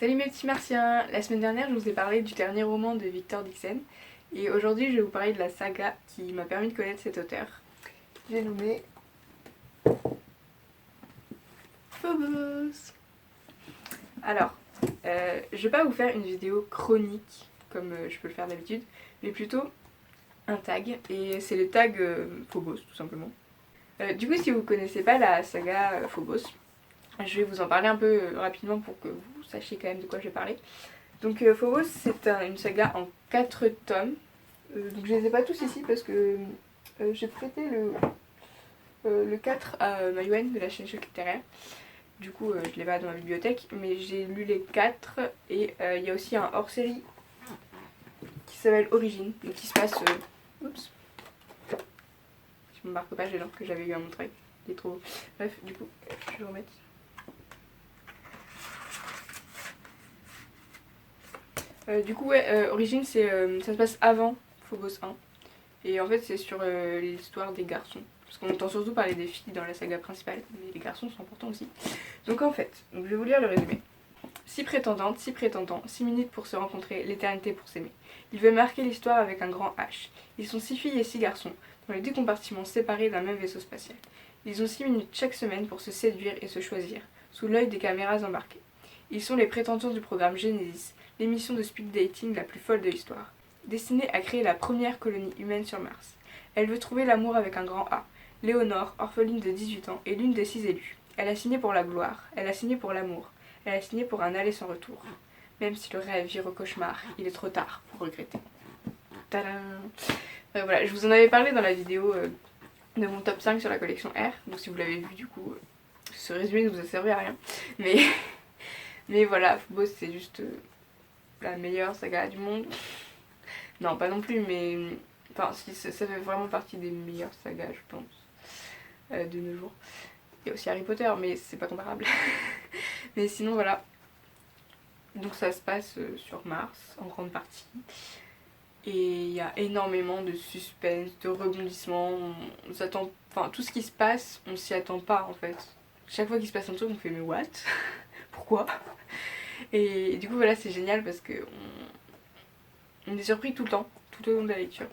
Salut mes petits martiens! La semaine dernière je vous ai parlé du dernier roman de Victor Dixon et aujourd'hui je vais vous parler de la saga qui m'a permis de connaître cet auteur. J'ai nommé Phobos. Alors, je vais pas vous faire une vidéo chronique comme je peux le faire d'habitude, mais plutôt un tag, et c'est le tag Phobos tout simplement. Du coup si vous connaissez pas la saga Phobos, je vais vous en parler un peu rapidement pour que vous sachiez quand même de quoi je vais parler. Donc Phobos c'est une saga en 4 tomes, donc je les ai pas tous ici parce que j'ai prêté le 4 à Maïwen de la chaîne Choc littéraire. Du coup je l'ai pas dans ma bibliothèque, mais j'ai lu les 4 et il y a aussi un hors-série qui s'appelle Origine, donc qui se passe... Oups, je me marque pas, j'ai l'ordre que j'avais eu à montrer, il est trop beau. Bref, du coup, je vais remettre. Du coup, ouais, Origine, ça se passe avant Phobos 1. Et en fait, c'est sur l'histoire des garçons. Parce qu'on entend surtout parler des filles dans la saga principale, mais les garçons sont importants aussi. Donc en fait, je vais vous lire le résumé. 6 prétendantes, 6 prétendants, 6 minutes pour se rencontrer, l'éternité pour s'aimer. Il veut marquer l'histoire avec un grand H. Ils sont 6 filles et 6 garçons, dans les 2 compartiments séparés d'un même vaisseau spatial. Ils ont 6 minutes chaque semaine pour se séduire et se choisir, sous l'œil des caméras embarquées. Ils sont les prétendants du programme Genesis, l'émission de speed dating la plus folle de l'histoire, destinée à créer la première colonie humaine sur Mars. Elle veut trouver l'amour avec un grand A. Léonore, orpheline de 18 ans, est l'une des 6 élues. Elle a signé pour la gloire, elle a signé pour l'amour, elle a signé pour un aller sans retour. Même si le rêve vire au cauchemar, il est trop tard pour regretter. Tadam! Voilà, je vous en avais parlé dans la vidéo de mon top 5 sur la collection R, donc si vous l'avez vu du coup, ce résumé ne vous a servi à rien. Mais voilà, Phobos c'est juste la meilleure saga du monde. Non, pas non plus, mais enfin, si, ça fait vraiment partie des meilleures sagas, je pense, de nos jours. Il y a aussi Harry Potter, mais c'est pas comparable. Mais sinon, voilà. Donc ça se passe sur Mars, en grande partie. Et il y a énormément de suspense, de rebondissements. On s'attend... Enfin, tout ce qui se passe, on s'y attend pas, en fait. Chaque fois qu'il se passe un truc, on fait mais what? Pourquoi? Et du coup, voilà, c'est génial parce que on est surpris tout le temps, tout au long de la lecture.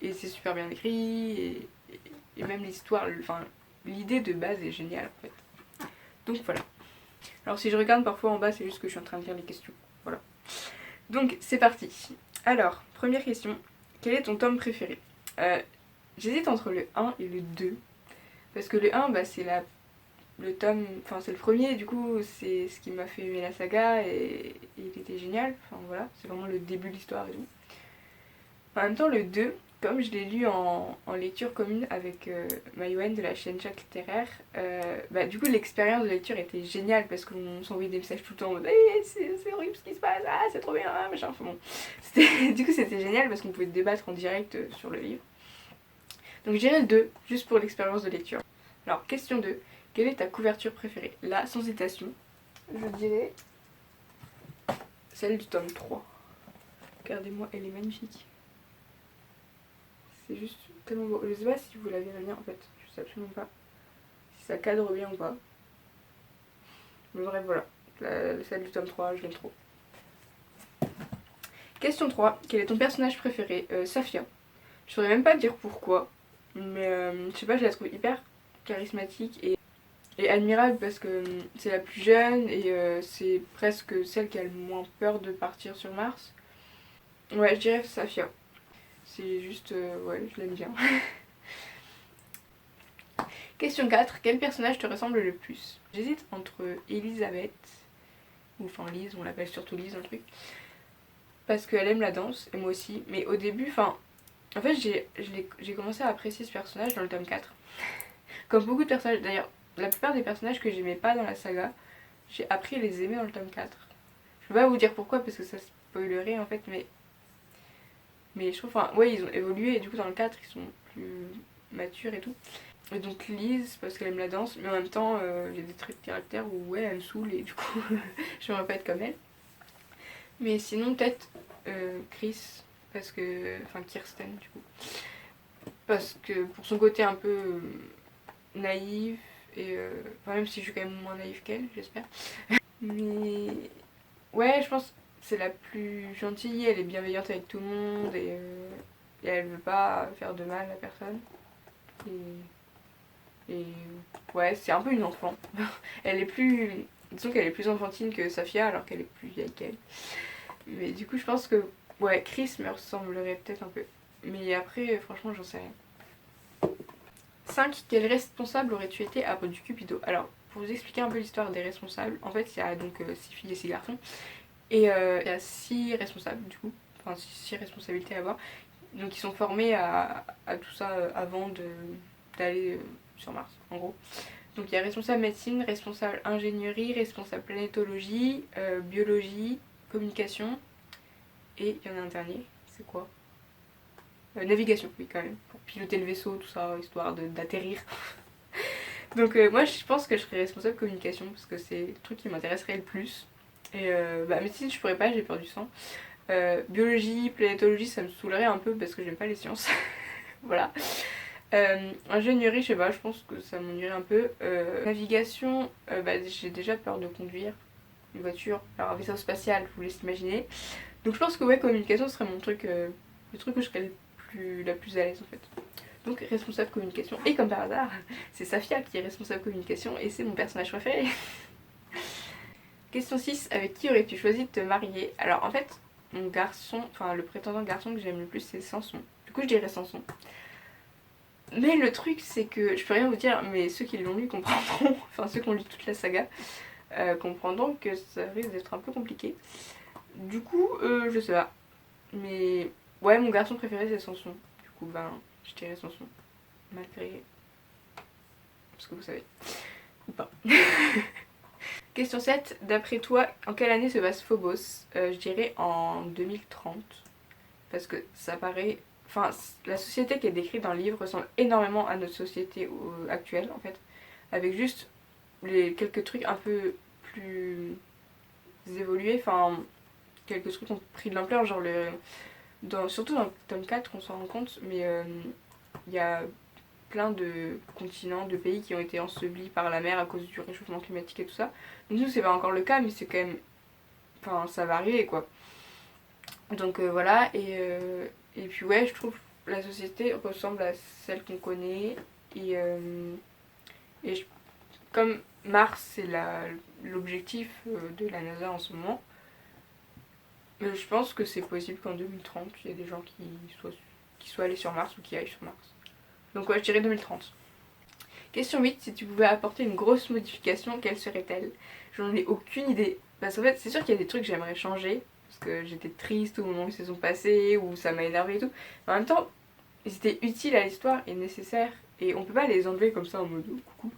Et c'est super bien écrit, et même l'histoire, enfin, l'idée de base est géniale en fait. Donc voilà. Alors si je regarde parfois en bas, c'est juste que je suis en train de lire les questions. Voilà. Donc c'est parti. Alors, première question. Quel est ton tome préféré? J'hésite entre le 1 et le 2. Parce que le 1, bah, c'est le tome, enfin c'est le premier, et du coup c'est ce qui m'a fait aimer la saga, et il était génial. Enfin voilà, c'est vraiment le début de l'histoire et tout. En même temps, le 2, comme je l'ai lu en lecture commune avec Maïwen de la chaîne Choc littéraire, bah, du coup l'expérience de lecture était géniale parce qu'on s'envoyait des messages tout le temps en mode hey, c'est horrible ce qui se passe, ah c'est trop bien, machin. Enfin bon, du coup c'était génial parce qu'on pouvait débattre en direct sur le livre. Donc j'irai le 2, juste pour l'expérience de lecture. Alors, question 2, quelle est ta couverture préférée? Là, sans citation, je dirais celle du tome 3. Regardez-moi, elle est magnifique. C'est juste tellement beau. Je sais pas si vous la verrez bien en fait, je sais absolument pas si ça cadre bien ou pas. Mais bref, voilà, celle du tome 3, je l'aime trop. Question 3, quel est ton personnage préféré? Safia. Je saurais même pas dire pourquoi, mais je sais pas, je la trouve hyper charismatique et admirable parce que c'est la plus jeune et c'est presque celle qui a le moins peur de partir sur Mars. Ouais, je dirais Safia. C'est juste, ouais, je l'aime bien. Question 4, quel personnage te ressemble le plus? J'hésite entre Elisabeth, ou enfin Lise, on l'appelle surtout Lise dans le truc, parce qu'elle aime la danse, et moi aussi, mais au début, enfin, en fait j'ai commencé à apprécier ce personnage dans le tome 4. Comme beaucoup de personnages, d'ailleurs, la plupart des personnages que j'aimais pas dans la saga, j'ai appris à les aimer dans le tome 4. Je peux pas vous dire pourquoi, parce que ça spoilerait en fait, mais je trouve, enfin, ouais, ils ont évolué, et du coup dans le 4, ils sont plus matures et tout. Et donc Lise parce qu'elle aime la danse, mais en même temps il y a des traits de caractère où ouais elle me saoule et du coup j'aimerais pas être comme elle. Mais sinon peut-être Chris, parce que, enfin Kirsten du coup, parce que pour son côté un peu naïf et enfin même si je suis quand même moins naïf qu'elle j'espère. Mais Ouais, je pense que c'est la plus gentille, elle est bienveillante avec tout le monde et elle veut pas faire de mal à personne. Et ouais, c'est un peu une enfant. Elle est plus. Disons qu'elle est plus enfantine que Safia alors qu'elle est plus vieille qu'elle. Mais du coup, je pense que. Ouais, Chris me ressemblerait peut-être un peu. Mais après, franchement, j'en sais rien. 5. Quel responsable aurais-tu été à du Cupido? Alors, pour vous expliquer un peu l'histoire des responsables, en fait, il y a donc 6 filles et 6 garçons. Et il y a 6 responsables, du coup. Enfin, 6 responsabilités à avoir. Donc, ils sont formés à tout ça avant d'aller sur Mars, en gros. Donc, il y a responsable médecine, responsable ingénierie, responsable planétologie, biologie, communication. Et il y en a un dernier, c'est quoi? Navigation, oui, quand même. Pour piloter le vaisseau, tout ça, histoire d'atterrir. Donc moi je pense que je serais responsable communication parce que c'est le truc qui m'intéresserait le plus. Et médecine je pourrais pas, j'ai peur du sang. Biologie, planétologie ça me saoulerait un peu parce que j'aime pas les sciences. Voilà. Ingénierie je sais pas, je pense que ça m'ennuierait un peu. Navigation, j'ai déjà peur de conduire une voiture. Alors un vaisseau spatial, je vous laisse imaginer. Donc je pense que ouais communication serait mon truc, le truc où je serais la plus à l'aise en fait. Donc responsable communication. Et comme par hasard, c'est Safia qui est responsable communication et c'est mon personnage préféré. Question 6. Avec qui aurais-tu choisi de te marier? Alors en fait, mon garçon, enfin le prétendant garçon que j'aime le plus c'est Samson. Du coup je dirais Samson. Mais le truc c'est que, je peux rien vous dire, mais ceux qui l'ont lu comprendront, enfin ceux qui ont lu toute la saga, comprendront que ça risque d'être un peu compliqué. Du coup, je sais pas. Mais ouais, mon garçon préféré c'est Samson. Du coup, je dirais Samson. Malgré ce que vous savez. Ou pas. Question 7. D'après toi, en quelle année se passe Phobos? Je dirais en 2030. Parce que ça paraît... Enfin, la société qui est décrite dans le livre ressemble énormément à notre société actuelle, en fait. Avec juste quelques trucs un peu plus évolués. Enfin, quelques trucs ont pris de l'ampleur. Genre, surtout dans le tome 4, on s'en rend compte. Mais il y a plein de continents, de pays qui ont été ensevelis par la mer à cause du réchauffement climatique et tout ça. Donc nous c'est pas encore le cas mais c'est quand même... Enfin ça va arriver quoi. Donc voilà et puis ouais je trouve la société ressemble à celle qu'on connaît et comme Mars c'est l'objectif de la NASA en ce moment, je pense que c'est possible qu'en 2030 il y ait des gens qui soient allés sur Mars ou qui aillent sur Mars. Donc ouais je dirais 2030. Question 8, si tu pouvais apporter une grosse modification, quelle serait-elle? J'en ai aucune idée. Parce qu'en fait, c'est sûr qu'il y a des trucs que j'aimerais changer. Parce que j'étais triste au moment où ils se sont passés, ou ça m'a énervé et tout. Mais en même temps, ils étaient utiles à l'histoire et nécessaires. Et on peut pas les enlever comme ça en mode coucou.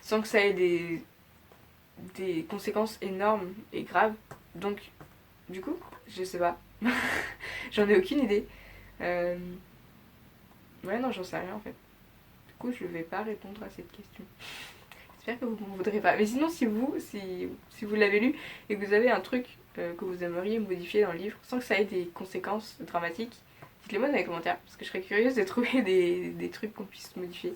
Sans que ça ait des conséquences énormes et graves. Donc, du coup, je sais pas. J'en ai aucune idée. Ouais, non, j'en sais rien en fait. Du coup, je vais pas répondre à cette question. J'espère que vous ne m'en voudrez pas. Mais sinon, si vous l'avez lu et que vous avez un truc que vous aimeriez modifier dans le livre sans que ça ait des conséquences dramatiques, dites-le moi dans les commentaires. Parce que je serais curieuse de trouver des trucs qu'on puisse modifier.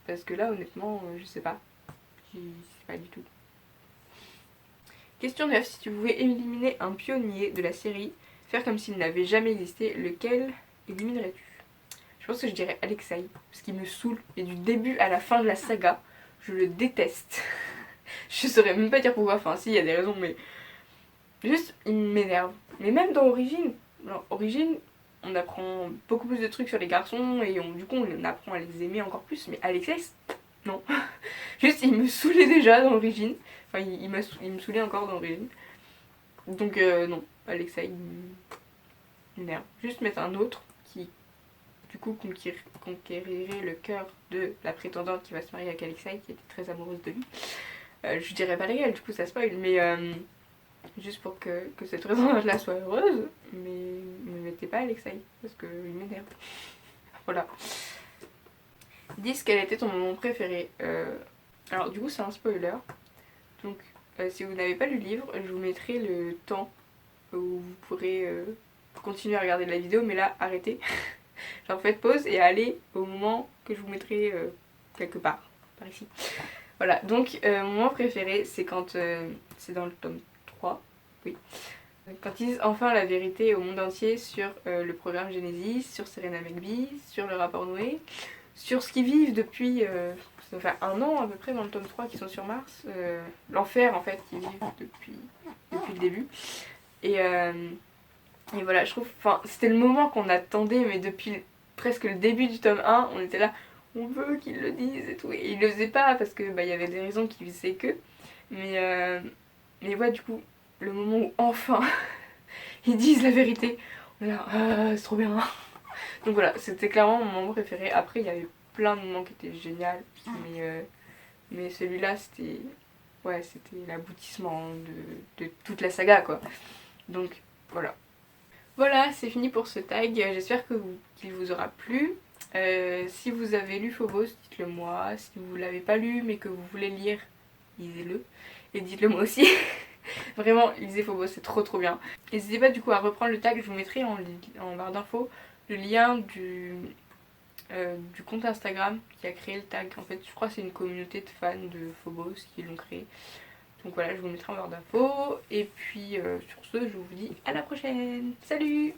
Parce que là, honnêtement, je sais pas. Je sais pas du tout. Question 9. Si tu pouvais éliminer un pionnier de la série, faire comme s'il n'avait jamais existé, lequel éliminerais-tu? Je pense que je dirais Alexei. Parce qu'il me saoule. Et du début à la fin de la saga, je le déteste. Je saurais même pas dire pourquoi, enfin si, il y a des raisons, mais juste, il m'énerve. Mais même dans Origine, on apprend beaucoup plus de trucs sur les garçons et du coup on apprend à les aimer encore plus, mais Alexei, non. Juste, il me saoulait déjà dans Origine, enfin il me saoulait encore dans Origine. Donc non, Alexei, il m'énerve. Juste mettre un autre qui, du coup, conquérirait le cœur de la prétendante qui va se marier avec Alexei, qui était très amoureuse de lui. Je dirais pas lesquels, du coup ça spoil, mais juste pour que cette prétendante-là soit heureuse, mais ne mettez pas Alexei, parce qu'il m'énerve. Voilà. 10. Quel était ton moment préféré? Alors du coup c'est un spoiler, donc si vous n'avez pas lu le livre, je vous mettrai le temps où vous pourrez continuer à regarder la vidéo, mais là arrêtez. Genre faites pause et allez au moment que je vous mettrai quelque part, par ici. Voilà, donc mon moment préféré c'est quand c'est dans le tome 3, oui. Quand ils disent enfin la vérité au monde entier sur le programme Genesis, sur Serena McBee, sur le rapport Noé, sur ce qu'ils vivent depuis ça va faire 1 an à peu près dans le tome 3 qui sont sur Mars, l'enfer en fait qu'ils vivent depuis le début. Et voilà, je trouve, enfin c'était le moment qu'on attendait, mais depuis presque le début du tome 1, on était là, on veut qu'ils le disent et tout. Et ils le faisaient pas parce que bah, y avait des raisons qui faisaient que. Mais ouais, du coup, le moment où enfin ils disent la vérité, on est là, ah, c'est trop bien. Donc voilà, c'était clairement mon moment préféré. Après, il y avait plein de moments qui étaient géniaux, mais celui-là, c'était ouais, c'était l'aboutissement de toute la saga, quoi. Donc voilà. Voilà, c'est fini pour ce tag. J'espère qu'il vous aura plu. Si vous avez lu Phobos, dites-le moi. Si vous l'avez pas lu mais que vous voulez lire, lisez-le. Et dites-le moi aussi. Vraiment, lisez Phobos, c'est trop bien. N'hésitez pas du coup à reprendre le tag, je vous mettrai en barre d'infos le lien du compte Instagram qui a créé le tag. En fait, je crois que c'est une communauté de fans de Phobos qui l'ont créé. Donc voilà, je vous mettrai en barre d'infos. Et puis sur ce, je vous dis à la prochaine. Salut!